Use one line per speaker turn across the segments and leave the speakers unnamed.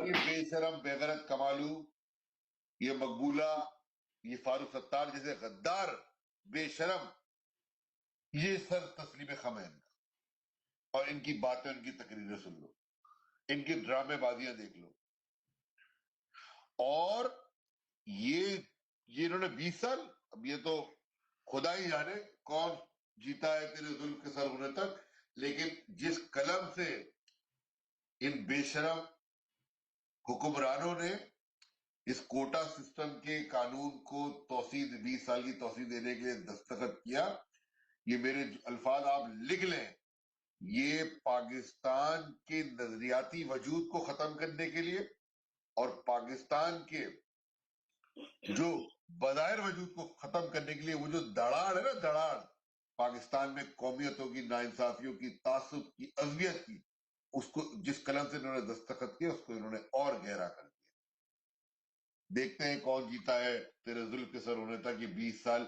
یہ بے شرم بے غیرت کمالو، یہ مقبولہ، یہ فاروق ستار جیسے غدار بے شرم، یہ سر تسلیم خم ہے ان کا. اور ان کی باتیں، ان کی تقریریں سن لو، ان کی ڈرامے بازیاں دیکھ لو. اور یہ انہوں نے 20 سال، اب یہ تو خدا ہی جانے کون جیتا ہے تیرے ظلم کے سر ہونے تک، لیکن جس قلم سے ان بے شرم حکمرانوں نے اس کوٹا سسٹم کے قانون کو توسیع 20 سال کی توسیع دینے کے لیے دستخط کیا، یہ میرے الفاظ آپ لکھ لیں، یہ پاکستان کے نظریاتی وجود کو ختم کرنے کے لیے اور پاکستان کے جو بظاہر وجود کو ختم کرنے کے لیے وہ جو دڑاڑ ہے نا، دڑاڑ پاکستان میں قومیتوں کی، ناانصافیوں کی، تعصب کی، عصبیت کی، اس کو جس قلم سے انہوں نے دستخط کیا اس کو انہوں نے اور گہرا کر دیا. دیکھتے ہیں کون جیتا ہے تیرے ظلم کے سر ہونے تک. یہ 20 سال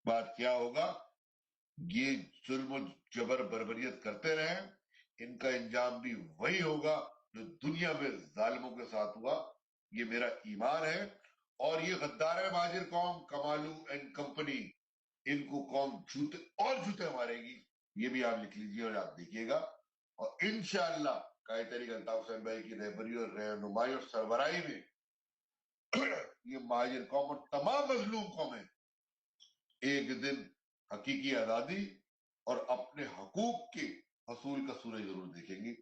بعد کیا ہوگا. یہ ظلم و جبر بربریت کرتے رہے، ان کا انجام بھی وہی ہوگا جو دنیا میں ظالموں کے ساتھ ہوا. یہ میرا ایمان ہے. اور یہ غدار مہاجر قوم، کمالو اینڈ کمپنی، ان کو قوم جوتے مارے گی. یہ بھی آپ لکھ لیجئے اور آپ دیکھیے گا. اور انشاءاللہ قائد تحریک الطاف حسین بھائی کی رہبری اور رہنمائی اور سربراہی میں یہ مہاجر قوم اور تمام مظلوم قومیں ایک دن حقیقی آزادی اور اپنے حقوق کے حصول کا سورج ضرور دیکھیں گی.